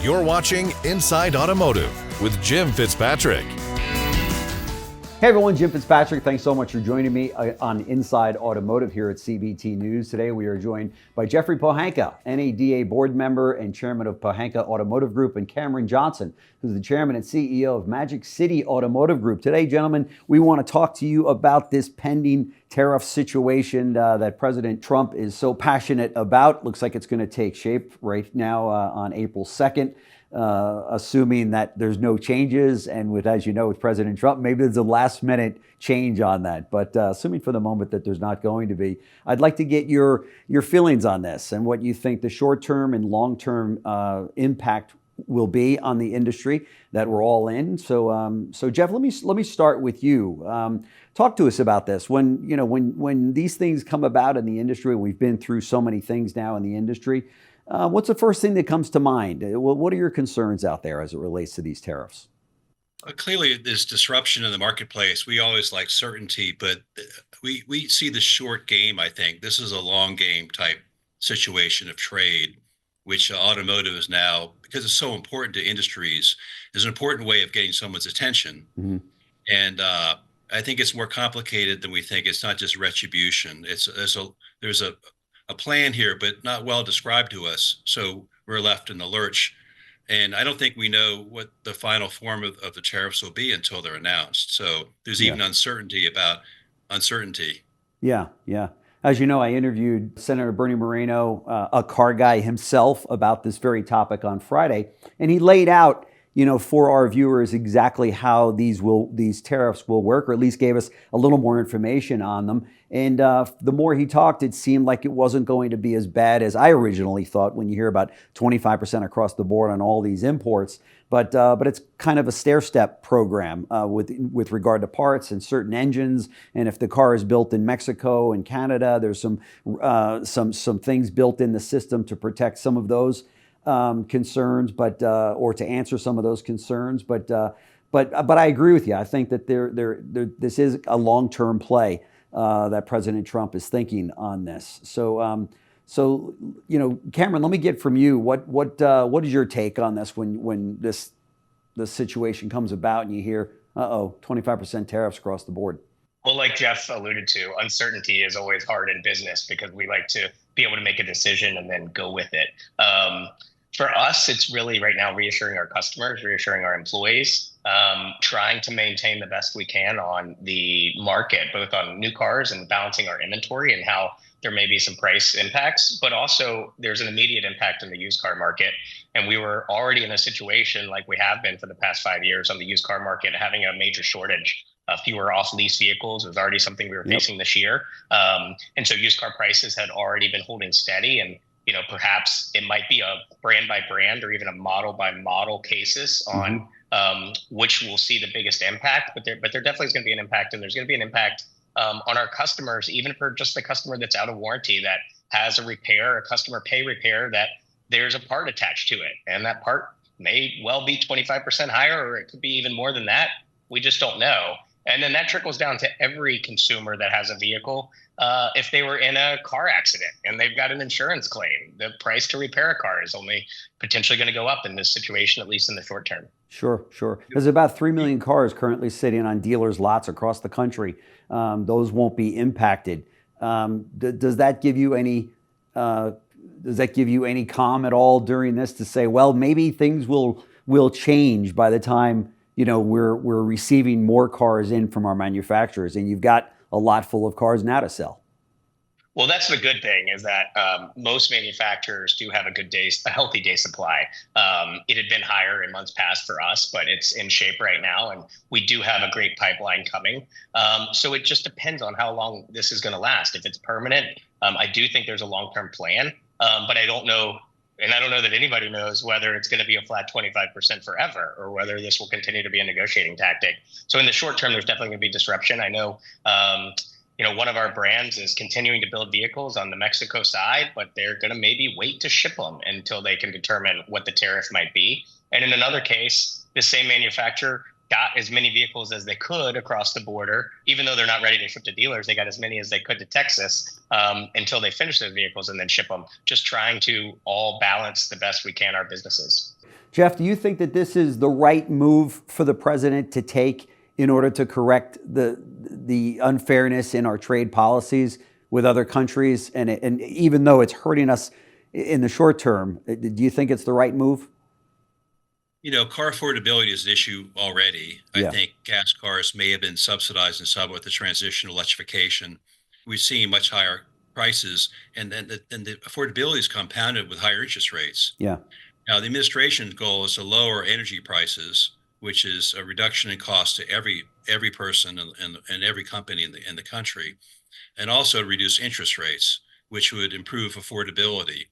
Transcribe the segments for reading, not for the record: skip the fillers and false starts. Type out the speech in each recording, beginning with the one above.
You're watching Inside Automotive with Jim Fitzpatrick. Hey everyone, Jim Fitzpatrick. Thanks so much for joining me on Inside Automotive here at CBT News. Today we are joined by Geoffrey Pohanka, NADA board member and chairman of Pohanka Automotive Group, and Cameron Johnson, who's the chairman and CEO of Magic City Automotive Group. Today, gentlemen, we want to talk to you about this pending tariff situation that President Trump is so passionate about. Looks like it's going to take shape right now on April 2nd. Assuming that there's no changes, and with, as you know, with President Trump, maybe there's a last minute change on that. But assuming for the moment that there's not going to be, I'd like to get your feelings on this and what you think the short-term and long-term impact will be on the industry that we're all in. So, Jeff, let me start with you. Talk to us about this. When these things come about in the industry, we've been through so many things now in the industry. What's the first thing that comes to mind? What are your concerns out there as it relates to these tariffs? Clearly, there's disruption in the marketplace. We always like certainty, but we see the short game, I think. This is a long game type situation of trade, which automotive is now, because it's so important to industries, is an important way of getting someone's attention. Mm-hmm. And I think it's more complicated than we think. It's not just retribution. There's a plan here, but not well described to us. So we're left in the lurch. And I don't think we know what the final form of the tariffs will be until they're announced. So there's even uncertainty about uncertainty. Yeah. As you know, I interviewed Senator Bernie Moreno, a car guy himself, about this very topic on Friday. And he laid out, for our viewers exactly how these tariffs will work, or at least gave us a little more information on them. And the more he talked, it seemed like it wasn't going to be as bad as I originally thought when you hear about 25% across the board on all these imports. But it's kind of a stair-step program with regard to parts and certain engines. And if the car is built in Mexico and Canada, there's some things built in the system to protect some of those concerns, or to answer some of those concerns. But I agree with you. I think that this is a long-term play that President Trump is thinking on this. So Cameron, let me get from you what is your take on this when this situation comes about and you hear 25% tariffs across the board? Well, like Jeff alluded to, uncertainty is always hard in business because we like to be able to make a decision and then go with it. For us, it's really right now reassuring our customers, reassuring our employees, trying to maintain the best we can on the market, both on new cars and balancing our inventory and how there may be some price impacts, but also there's an immediate impact in the used car market. And we were already in a situation like we have been for the past 5 years on the used car market, having a major shortage. Fewer off-lease vehicles was already something we were facing this year. And so used car prices had already been holding steady. And perhaps it might be a brand by brand or even a model by model cases on which will see the biggest impact. But there definitely is going to be an impact, and there's going to be an impact on our customers, even for just the customer that's out of warranty that has a repair, a customer pay repair, that there's a part attached to it. And that part may well be 25% higher, or it could be even more than that. We just don't know. And then that trickles down to every consumer that has a vehicle. If they were in a car accident and they've got an insurance claim, the price to repair a car is only potentially going to go up in this situation, at least in the short term. Sure. There's about 3 million cars currently sitting on dealers' lots across the country. Those won't be impacted. Does that give you any calm at all during this to say, well, maybe things will change by the time we're receiving more cars in from our manufacturers, and you've got a lot full of cars now to sell? Well, that's the good thing, is that most manufacturers do have a healthy day supply. It had been higher in months past for us, but it's in shape right now, and we do have a great pipeline coming. So it just depends on how long this is going to last. If it's permanent, I do think there's a long-term plan, but I don't know. And I don't know that anybody knows whether it's going to be a flat 25% forever, or whether this will continue to be a negotiating tactic. So in the short term, there's definitely going to be disruption. I know, one of our brands is continuing to build vehicles on the Mexico side, but they're going to maybe wait to ship them until they can determine what the tariff might be. And in another case, the same manufacturer got as many vehicles as they could across the border. Even though they're not ready to ship to dealers, they got as many as they could to Texas until they finish those vehicles and then ship them. Just trying to all balance the best we can our businesses. Jeff, do you think that this is the right move for the president to take in order to correct the unfairness in our trade policies with other countries? And even though it's hurting us in the short term, do you think it's the right move? Car affordability is an issue already. Yeah. I think gas cars may have been subsidized in some with the transition to electrification. We've seen much higher prices, and the affordability is compounded with higher interest rates. Yeah. Now, the administration's goal is to lower energy prices, which is a reduction in cost to every person and every company in the country, and also reduce interest rates, which would improve affordability.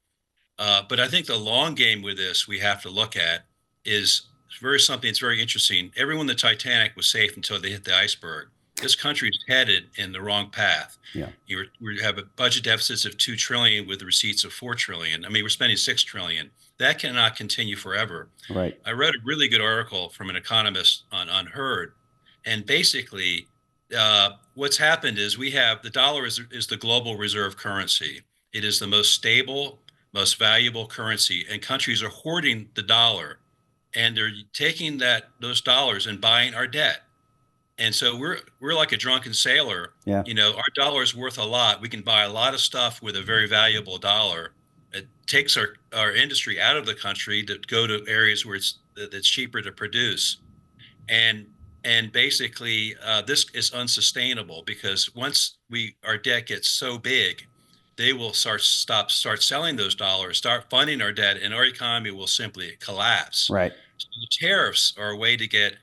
But I think the long game with this we have to look at is something that's very interesting. Everyone in the Titanic was safe until they hit the iceberg. This country is headed in the wrong path. Yeah. We have a budget deficits of $2 trillion with the receipts of $4 trillion. I mean, we're spending $6 trillion. That cannot continue forever. Right. I read a really good article from an economist on Herd, and basically, what's happened is the dollar is the global reserve currency. It is the most stable, most valuable currency, and countries are hoarding the dollar, and they're taking those dollars and buying our debt. And so we're like a drunken sailor. Yeah. Our dollar is worth a lot. We can buy a lot of stuff with a very valuable dollar. It takes our industry out of the country to go to areas where it's cheaper to produce. And basically, this is unsustainable, because once our debt gets so big, they will start selling those dollars, start funding our debt, and our economy will simply collapse. Right. So the tariffs are a way to get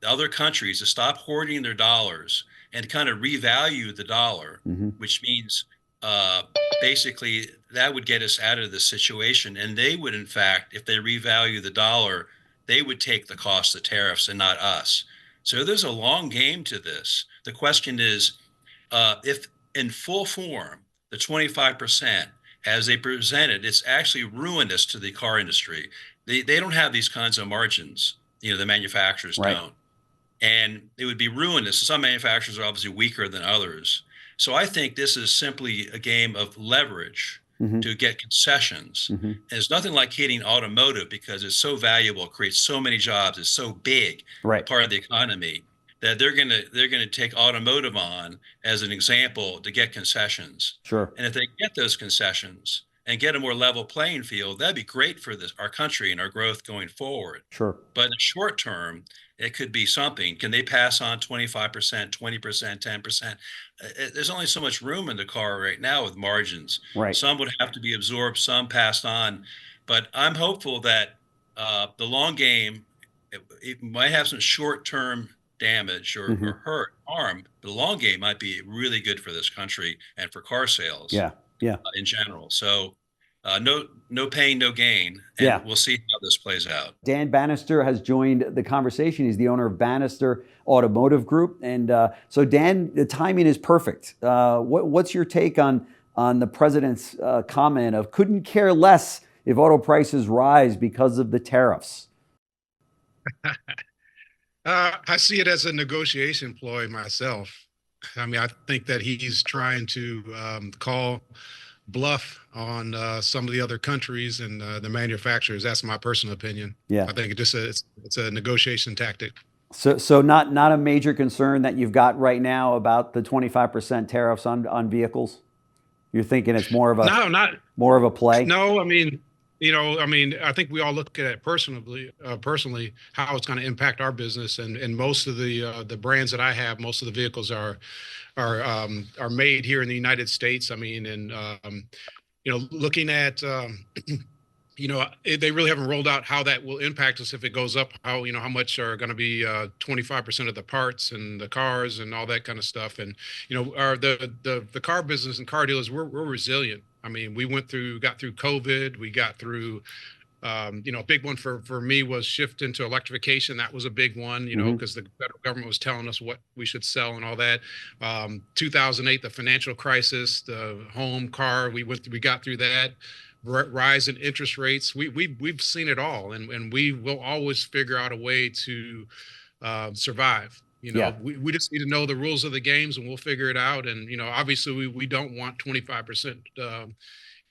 other countries to stop hoarding their dollars and kind of revalue the dollar, which means basically that would get us out of this situation. And they would, in fact, if they revalue the dollar, they would take the cost of tariffs and not us. So there's a long game to this. The question is, if in full form, the 25%, as they present it, it's actually ruinous to the car industry. They don't have these kinds of margins. The manufacturers don't. And it would be ruinous. Some manufacturers are obviously weaker than others. So I think this is simply a game of leverage to get concessions. And it's nothing like hitting automotive, because it's so valuable, creates so many jobs, it's so big part of the economy, that they're gonna take automotive on as an example to get concessions. Sure. And if they get those concessions and get a more level playing field, that'd be great for our country and our growth going forward. Sure. But in the short term, it could be something. Can they pass on 25%, 20%, 10%? There's only so much room in the car right now with margins. Right. Some would have to be absorbed, some passed on. But I'm hopeful that the long game, it might have some short-term damage or harm. But the long game might be really good for this country and for car sales. Yeah. In general. So no pain, no gain. And we'll see how this plays out. Dan Banister has joined the conversation. He's the owner of Banister Automotive Group. And so, Dan, the timing is perfect. What's your take on the president's comment of couldn't care less if auto prices rise because of the tariffs? I see it as a negotiation ploy myself. I mean, I think that he's trying to call bluff on some of the other countries and the manufacturers. That's my personal opinion. Yeah, I think it's a negotiation tactic. So not a major concern that you've got right now about the 25% tariffs on vehicles. You're thinking it's more of a play. No, I mean, I think we all look at it personally how it's going to impact our business, and most of the brands that I have, most of the vehicles are made here in the United States. I mean, and looking at they really haven't rolled out how that will impact us if it goes up. How much are going to be 25% of the parts and the cars and all that kind of stuff. And the car business and car dealers, we're resilient. I mean, we got through COVID. We got through, a big one for me was shift into electrification. That was a big one, because the federal government was telling us what we should sell and all that. 2008, the financial crisis, the home car, we got through that. Rise in interest rates. We've seen it all, and we will always figure out a way to survive. Yeah. We just need to know the rules of the games, and we'll figure it out. And obviously we don't want 25%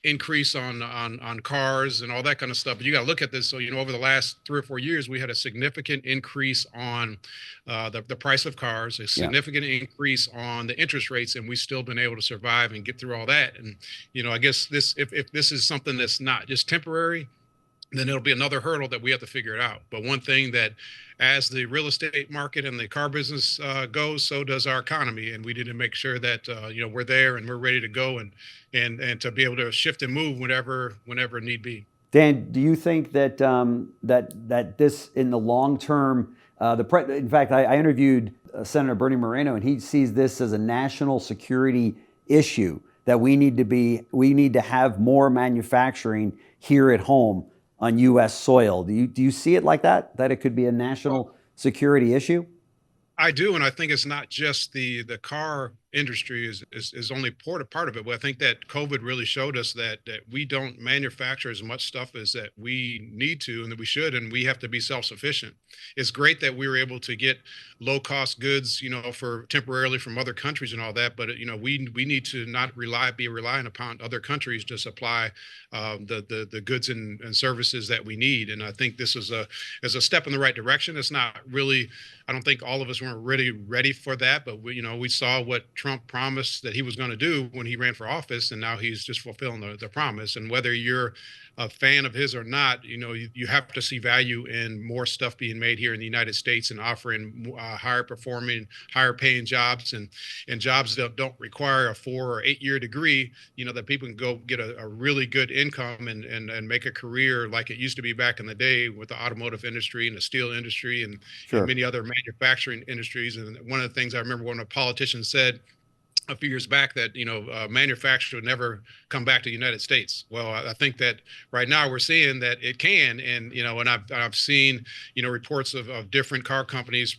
increase on cars and all that kind of stuff. But you got to look at this. So, over the last 3 or 4 years, we had a significant increase on the price of cars, a significant increase on the interest rates, and we've still been able to survive and get through all that. And, I guess if this is something that's not just temporary, then it'll be another hurdle that we have to figure it out. But one thing that, as the real estate market and the car business goes, so does our economy, and we need to make sure that we're there and we're ready to go and to be able to shift and move whenever need be. Dan, do you think that that this in the long term, in fact, I interviewed Senator Bernie Moreno, and he sees this as a national security issue, that we need to have more manufacturing here at home on U.S. soil. Do you see it like that? That it could be a national security issue? I do, and I think it's not just the car industry is only part of it. But I think that COVID really showed us that we don't manufacture as much stuff as that we need to and that we should, and we have to be self-sufficient. It's great that we were able to get low-cost goods, for temporarily from other countries and all that, but we need to not be relying upon other countries to supply the goods and services that we need. And I think this is a step in the right direction. It's not really. I don't think all of us weren't really ready for that, but we saw what Trump promised that he was going to do when he ran for office, and now he's just fulfilling the promise. And whether you're a fan of his or not, you have to see value in more stuff being made here in the United States and offering higher performing, higher paying jobs and jobs that don't require a 4 or 8 year degree, that people can go get a really good income and make a career like it used to be back in the day with the automotive industry and the steel industry and many other manufacturing industries. And one of the things I remember when a politician said a few years back that manufacture would never come back to the United States. Well, I think that right now we're seeing that it can, and and I've seen reports of different car companies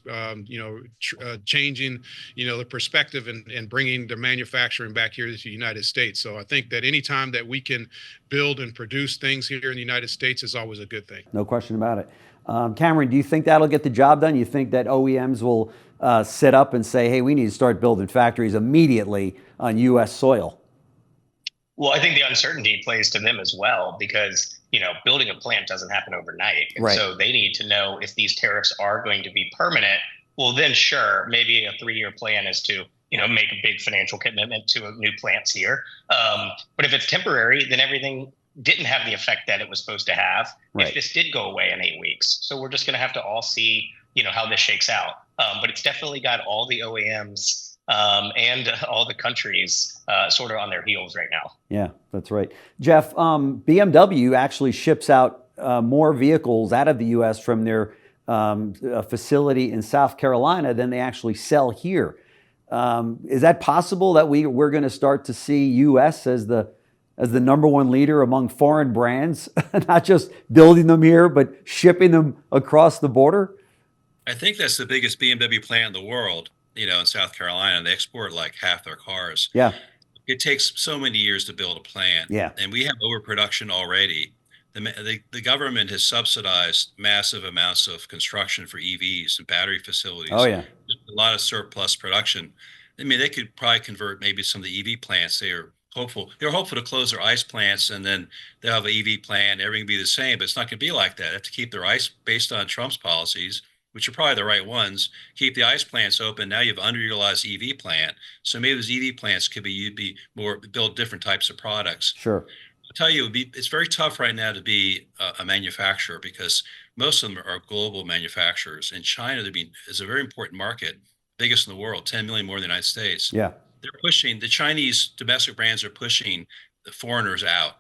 changing the perspective and bringing the manufacturing back here to the United States. So I think that anytime that we can build and produce things here in the United States is always a good thing. No question about it. Cameron, do you think that'll get the job done? You think that OEMs will set up and say, hey, we need to start building factories immediately on U.S. soil? Well, I think the uncertainty plays to them as well, because, building a plant doesn't happen overnight. And so they need to know if these tariffs are going to be permanent. Well, then sure, maybe a 3-year plan is to, make a big financial commitment to new plants here. But if it's temporary, then everything didn't have the effect that it was supposed to have if this did go away in 8 weeks. So we're just going to have to all see, how this shakes out. But it's definitely got all the OEMs and all the countries sort of on their heels right now. Yeah, that's right. Jeff, BMW actually ships out more vehicles out of the U.S. from their facility in South Carolina than they actually sell here. Is that possible that we're going to start to see U.S. as the number one leader among foreign brands, not just building them here, but shipping them across the border? I think that's the biggest BMW plant in the world, in South Carolina. They export like half their cars. Yeah. It takes so many years to build a plant. Yeah. And we have overproduction already. The government has subsidized massive amounts of construction for EVs and battery facilities. Oh, yeah. A lot of surplus production. I mean, they could probably convert maybe some of the EV plants. They're hopeful to close their ICE plants, and then they'll have an EV plant. Everything will be the same, but it's not going to be like that. They have to keep their ICE based on Trump's policies, which are probably the right ones. Keep the ICE plants open. Now you have an underutilized EV plant. So maybe those EV plants could be more, build different types of products. Sure. I'll tell you, it's very tough right now to be a manufacturer, because most of them are global manufacturers. And China is a very important market, biggest in the world, 10 million more than the United States. Yeah. The Chinese domestic brands are pushing the foreigners out,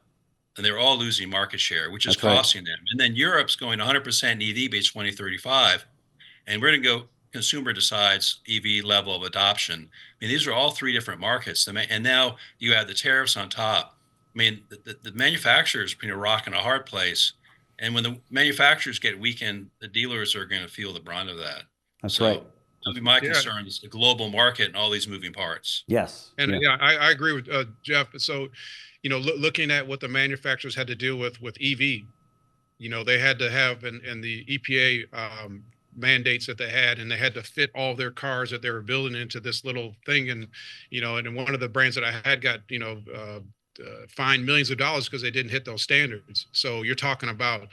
and they're all losing market share, which is costing them. And then Europe's going 100% EV by 2035. And we're going to go consumer decides EV level of adoption. I mean, these are all 3 different markets. And now you add the tariffs on top. I mean, the manufacturers are between a rock and a hard place. And when the manufacturers get weakened, the dealers are going to feel the brunt of that. That's right. My concern is the global market and all these moving parts. Yes. And I agree with Jeff. So, looking at what the manufacturers had to deal with EV, they had to have, and the EPA mandates that they had, and they had to fit all their cars that they were building into this little thing. And, and one of the brands that I had got, fined millions of dollars because they didn't hit those standards. So you're talking about,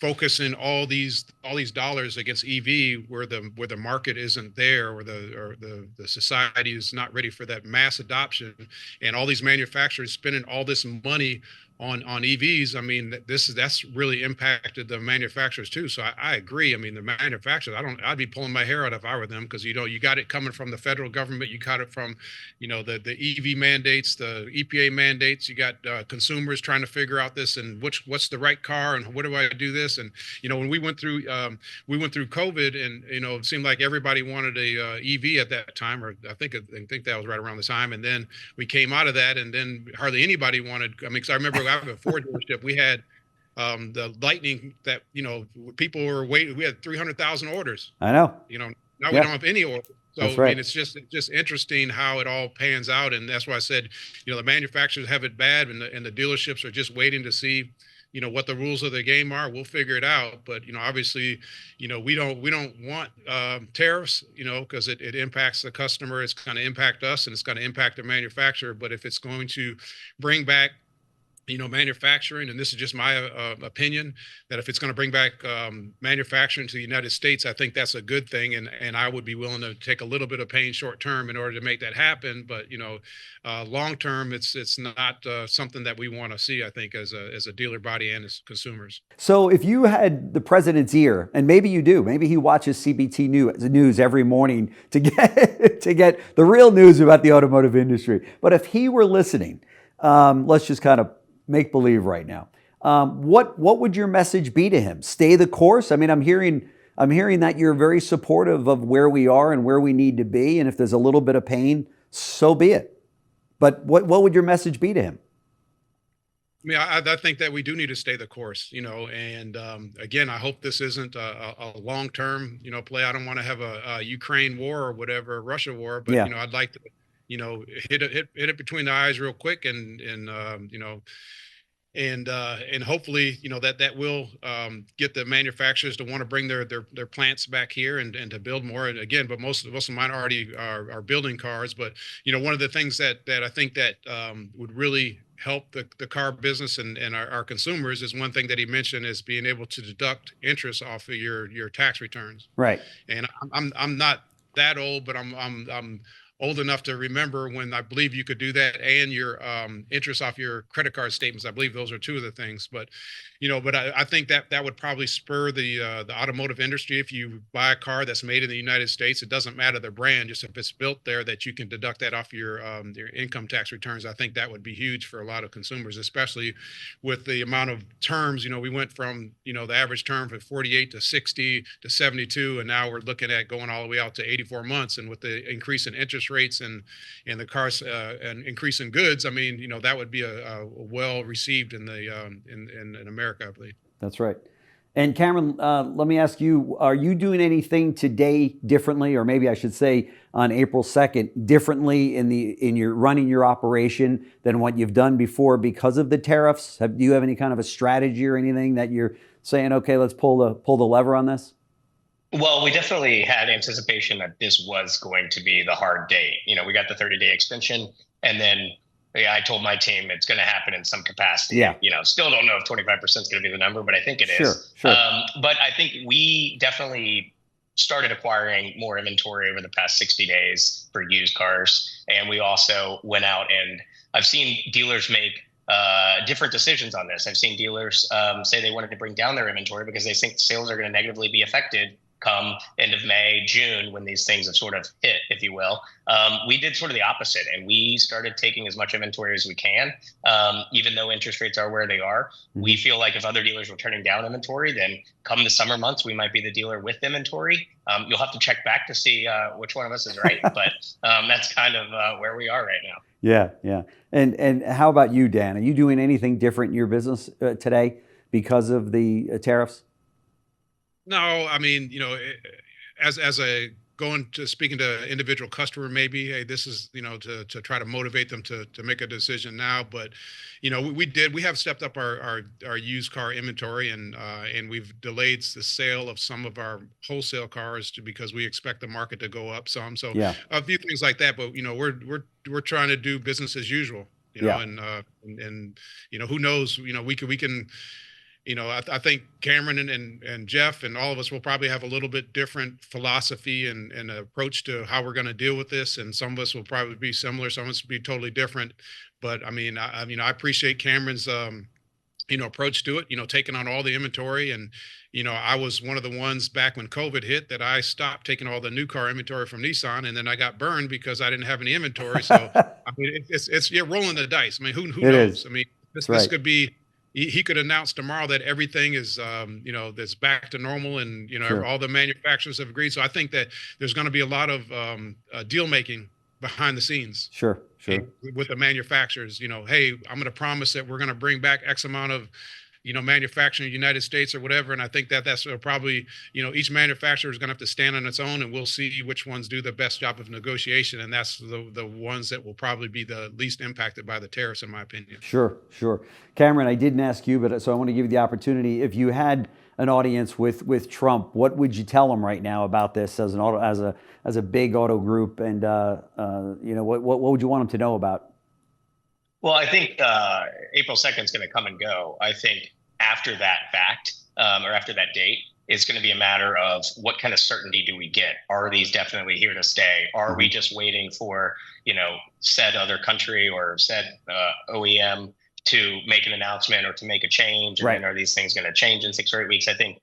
focusing all these dollars against EV where the market isn't there, or the society is not ready for that mass adoption, and all these manufacturers spending all this money on EVs. I mean, that's really impacted the manufacturers too. So I agree. I mean, the manufacturers, I'd be pulling my hair out if I were them, because you got it coming from the federal government, you got it from the EV mandates, the EPA mandates. You got consumers trying to figure out this and what's the right car and what do I do this. And when we went through COVID, and it seemed like everybody wanted a EV at that time, or I think that was right around the time. And then we came out of that, and then hardly anybody wanted. I mean, because I remember I have a Ford dealership. We had the Lightning that people were waiting. We had 300,000 orders. I know. Now we don't have any orders. So That's right. I mean, it's just interesting how it all pans out, and that's why I said, the manufacturers have it bad, and the dealerships are just waiting to see, what the rules of the game are. We'll figure it out. But obviously, we don't want tariffs, because it impacts the customer. It's going to impact us, and it's going to impact the manufacturer. But if it's going to bring back manufacturing, and this is just my opinion, that if it's going to bring back manufacturing to the United States, I think that's a good thing, and I would be willing to take a little bit of pain short term in order to make that happen. But long term, it's not something that we want to see, I think, as a dealer body and as consumers. So if you had the president's ear, and maybe you do, maybe he watches CBT news every morning to get the real news about the automotive industry. But if he were listening, let's just kind of make believe right now. What would your message be to him? Stay the course. I mean, I'm hearing that you're very supportive of where we are and where we need to be. And if there's a little bit of pain, so be it. But what would your message be to him? I mean, I think that we do need to stay the course, and again, I hope this isn't a long-term, play. I don't want to have a Ukraine war or whatever, Russia war, but, yeah. I'd like to, hit it between the eyes real quick, and hopefully, that will get the manufacturers to want to bring their plants back here and to build more. And again, but most of mine already are building cars. But one of the things that I think that would really help the car business and our consumers is one thing that he mentioned is being able to deduct interest off of your tax returns. Right. And I'm not that old, but I'm old enough to remember when I believe you could do that, and your interest off your credit card statements. I believe those are two of the things. But I think that would probably spur the automotive industry. If you buy a car that's made in the United States, it doesn't matter the brand, just if it's built there, that you can deduct that off your income tax returns. I think that would be huge for a lot of consumers, especially with the amount of terms. We went from the average term from 48 to 60 to 72, and now we're looking at going all the way out to 84 months. And with the increase in interest rates and the cars and increase in goods, I mean, that would be a well received in America, I believe. That's right. And Cameron, let me ask you, are you doing anything today differently, or maybe I should say on April 2nd, differently in your running your operation than what you've done before because of the tariffs? Do you have any kind of a strategy or anything that you're saying, okay, let's pull the lever on this? Well, we definitely had anticipation that this was going to be the hard date. We got the 30-day extension, and then I told my team it's going to happen in some capacity. Yeah. Still don't know if 25% is going to be the number, but I think it is. Sure. But I think we definitely started acquiring more inventory over the past 60 days for used cars. And we also went out, and I've seen dealers make different decisions on this. I've seen dealers say they wanted to bring down their inventory because they think sales are going to negatively be affected come end of May, June, when these things have sort of hit, if you will. We did sort of the opposite, and we started taking as much inventory as we can, even though interest rates are where they are. We feel like if other dealers were turning down inventory, then come the summer months, we might be the dealer with inventory. You'll have to check back to see which one of us is right, but that's kind of where we are right now. Yeah. And how about you, Dan? Are you doing anything different in your business today because of the tariffs? No, I mean, as a going to speaking to individual customer, maybe, hey, this is, to try to motivate them to make a decision now. But, we have stepped up our used car inventory, and we've delayed the sale of some of our wholesale cars because we expect the market to go up some. So Yeah. a few things like that, but, we're trying to do business as usual, Yeah. and who knows, we can, I think Cameron and Jeff and all of us will probably have a little bit different philosophy and approach to how we're going to deal with this. And some of us will probably be similar. Some of us will be totally different. But I appreciate Cameron's, approach to it, taking on all the inventory. And, I was one of the ones back when COVID hit that I stopped taking all the new car inventory from Nissan, and then I got burned because I didn't have any inventory. So, you're rolling the dice. I mean, who knows? Is. I mean, this Right. could be, he could announce tomorrow that everything is, that's back to normal, and Sure. all the manufacturers have agreed. So I think that there's going to be a lot of deal making behind the scenes. Sure. With the manufacturers. Hey, I'm going to promise that we're going to bring back X amount of, manufacturing in the United States or whatever. And I think that's probably, each manufacturer is going to have to stand on its own, and we'll see which ones do the best job of negotiation. And that's the ones that will probably be the least impacted by the tariffs, in my opinion. Sure. Cameron, I didn't ask you, but so I want to give you the opportunity. If you had an audience with Trump, what would you tell them right now about this as a big auto group, and what would you want them to know about? Well, I think April 2nd is going to come and go. I think after that fact, or after that date, it's going to be a matter of what kind of certainty do we get? Are these definitely here to stay? Are we just waiting for, said other country or said OEM to make an announcement or to make a change? And then are these things going to change in 6 or 8 weeks? I think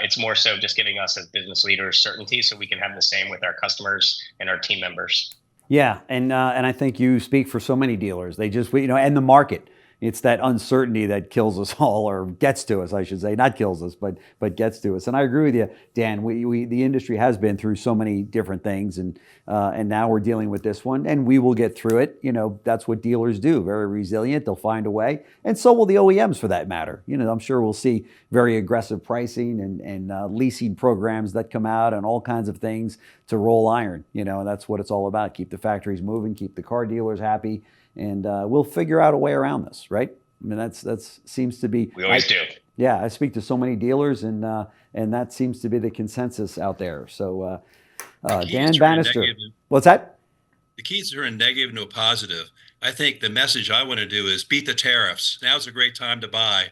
it's more so just giving us as business leaders certainty so we can have the same with our customers and our team members. Yeah, and I think you speak for so many dealers. They just, and the market. It's that uncertainty that kills us all, or gets to us, I should say. Not kills us, but gets to us. And I agree with you, Dan. The industry has been through so many different things, and now we're dealing with this one, and we will get through it. That's what dealers do. Very resilient. They'll find a way, and so will the OEMs, for that matter. I'm sure we'll see very aggressive pricing and leasing programs that come out, and all kinds of things to roll iron. That's what it's all about. Keep the factories moving, keep the car dealers happy. And we'll figure out a way around this, right? I mean, that's seems to be. We always do. Yeah, I speak to so many dealers, and that seems to be the consensus out there. So, Dan Banister, what's that? The key is to turn negative into a positive. I think the message I want to do is beat the tariffs. Now's a great time to buy,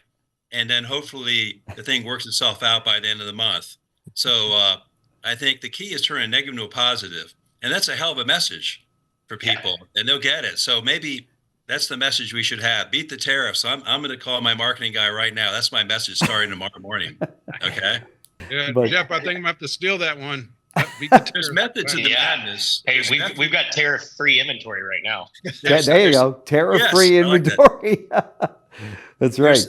and then hopefully the thing works itself out by the end of the month. So I think the key is turning a negative into a positive, and that's a hell of a message for people, and they'll get it. So maybe that's the message we should have. Beat the tariffs. I'm going to call my marketing guy right now. That's my message starting tomorrow morning. Okay. Yeah, Jeff, I think I'm going to have to steal that one. Beat the There's method to the madness. Hey, we've got tariff-free inventory right now. There you go. Tariff-free inventory. Like that's right.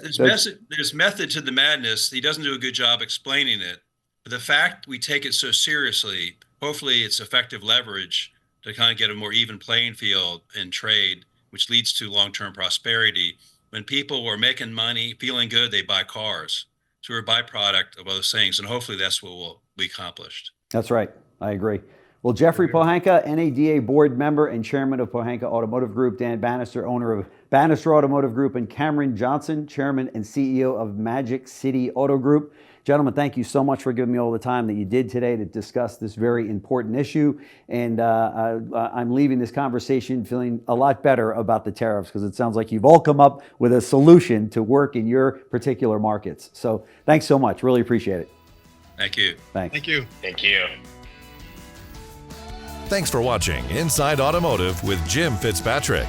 There's method to the madness. He doesn't do a good job explaining it. But the fact we take it so seriously, hopefully it's effective leverage to kind of get a more even playing field in trade, which leads to long-term prosperity. When people are making money, feeling good, they buy cars. So we're a byproduct of those things, and hopefully that's what will be accomplished. That's right. I agree. Well, Geoffrey Pohanka, NADA board member and chairman of Pohanka Automotive Group, Dan Banister, owner of Banister Automotive Group, and Cameron Johnson, chairman and CEO of Magic City Auto Group. Gentlemen, thank you so much for giving me all the time that you did today to discuss this very important issue. And I'm leaving this conversation feeling a lot better about the tariffs, because it sounds like you've all come up with a solution to work in your particular markets. So thanks so much. Really appreciate it. Thank you. Thanks. Thank you. Thank you. Thanks for watching Inside Automotive with Jim Fitzpatrick.